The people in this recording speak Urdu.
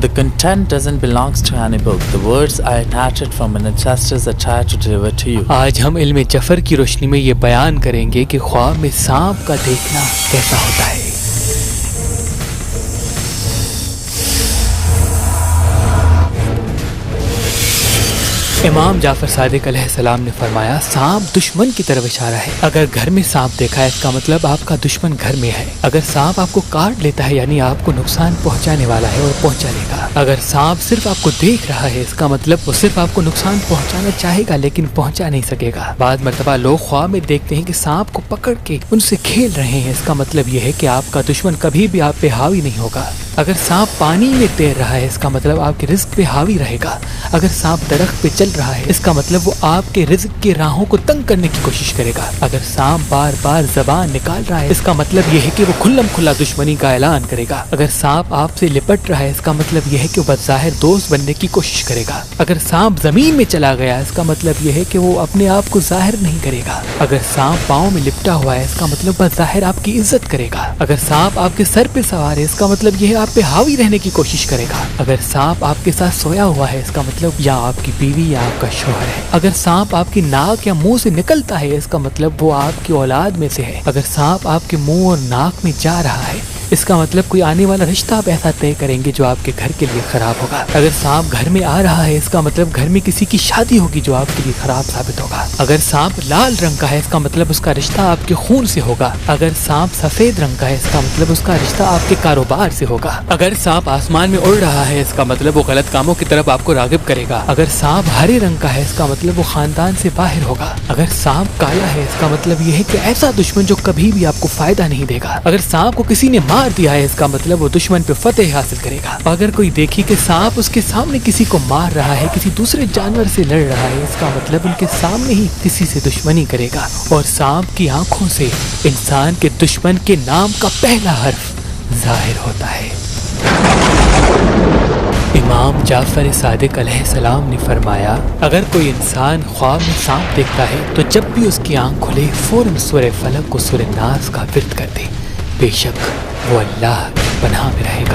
The content doesn't belong to any book. The words I attached from an ancestors are tried to deliver to you. آج ہم علم جفر کی روشنی میں یہ بیان کریں گے کہ خواب میں سانپ کا دیکھنا کیسا ہوتا ہے۔ امام جعفر صادق علیہ السلام نے فرمایا سانپ دشمن کی طرف اشارہ ہے۔ اگر گھر میں سانپ دیکھا ہے اس کا مطلب آپ کا دشمن گھر میں ہے۔ اگر سانپ آپ کو کاٹ لیتا ہے یعنی آپ کو نقصان پہنچانے والا ہے اور پہنچا لے گا۔ اگر سانپ صرف آپ کو دیکھ رہا ہے اس کا مطلب وہ صرف آپ کو نقصان پہنچانا چاہے گا لیکن پہنچا نہیں سکے گا۔ بعض مرتبہ لوگ خواب میں دیکھتے ہیں کہ سانپ کو پکڑ کے ان سے کھیل رہے ہیں، اس کا مطلب یہ ہے کہ آپ کا دشمن کبھی بھی آپ پہ حاوی نہیں ہوگا۔ اگر سانپ پانی میں تیر رہا ہے اس کا مطلب آپ کے رزق پہ حاوی رہے گا۔ اگر سانپ درخت پہ چل رہا ہے اس کا مطلب وہ آپ کے رزق کی راہوں کو تنگ کرنے کی کوشش کرے گا۔ اگر سانپ بار بار زبان نکال رہا ہے اس کا مطلب یہ ہے کہ وہ کھلم کھلا دشمنی کا اعلان کرے گا۔ اگر سانپ آپ سے لپٹ رہا ہے اس کا مطلب یہ ہے کہ وہ بظاہر دوست بننے کی کوشش کرے گا۔ اگر سانپ زمین میں چلا گیا اس کا مطلب یہ ہے کہ وہ اپنے آپ کو ظاہر نہیں کرے گا۔ اگر سانپ پاؤں میں لپٹا ہوا ہے اس کا مطلب بظاہر آپ کی عزت کرے گا۔ اگر سانپ آپ کے سر پہ سوار ہے اس کا مطلب یہ ہے آپ پہ حاوی رہنے کی کوشش کرے گا۔ اگر سانپ آپ کے ساتھ سویا ہوا ہے اس کا مطلب یا آپ کی بیوی یا آپ کا شوہر ہے۔ اگر سانپ آپ کی ناک یا منہ سے نکلتا ہے اس کا مطلب وہ آپ کی اولاد میں سے ہے۔ اگر سانپ آپ کے منہ اور ناک میں جا رہا ہے اس کا مطلب کوئی آنے والا رشتہ آپ ایسا طے کریں گے جو آپ کے گھر کے لیے خراب ہوگا۔ اگر سانپ گھر میں آ رہا ہے اس کا مطلب گھر میں کسی کی شادی ہوگی جو آپ کے لیے خراب ثابت ہوگا۔ اگر سانپ لال رنگ کا ہے اس کا مطلب اس کا رشتہ آپ کے خون سے ہوگا۔ اگر سانپ سفید رنگ کا ہے اس کا مطلب اس کا رشتہ آپ کے کاروبار سے ہوگا۔ اگر سانپ آسمان میں اڑ رہا ہے اس کا مطلب وہ غلط کاموں کی طرف آپ کو راغب کرے گا۔ اگر سانپ ہرے رنگ کا ہے اس کا مطلب وہ خاندان سے باہر ہوگا۔ اگر سانپ کالا ہے اس کا مطلب یہ ہے کہ ایسا دشمن جو کبھی بھی آپ کو فائدہ نہیں دے گا۔ اگر سانپ کو کسی نے مار دیا ہے اس کا مطلب وہ دشمن پہ فتح حاصل کرے گا۔ اگر کوئی دیکھے کہ سانپ اس کے سامنے کسی کو مار رہا ہے، کسی دوسرے جانور سے لڑ رہا ہے اس کا مطلب ان کے سامنے ہی کسی سے دشمنی کرے گا۔ اور سانپ کی آنکھوں سے انسان کے دشمن کے نام کا پہلا حرف ظاہر ہوتا ہے۔ امام جعفر صادق علیہ السلام نے فرمایا اگر کوئی انسان خواب میں سانپ دیکھتا ہے تو جب بھی اس کی آنکھ کھلے فوراً سورہ فلق کو سورہ ناس کا ورد کر دے، بے شک وہ اللہ کی پناہ میں رہے گا۔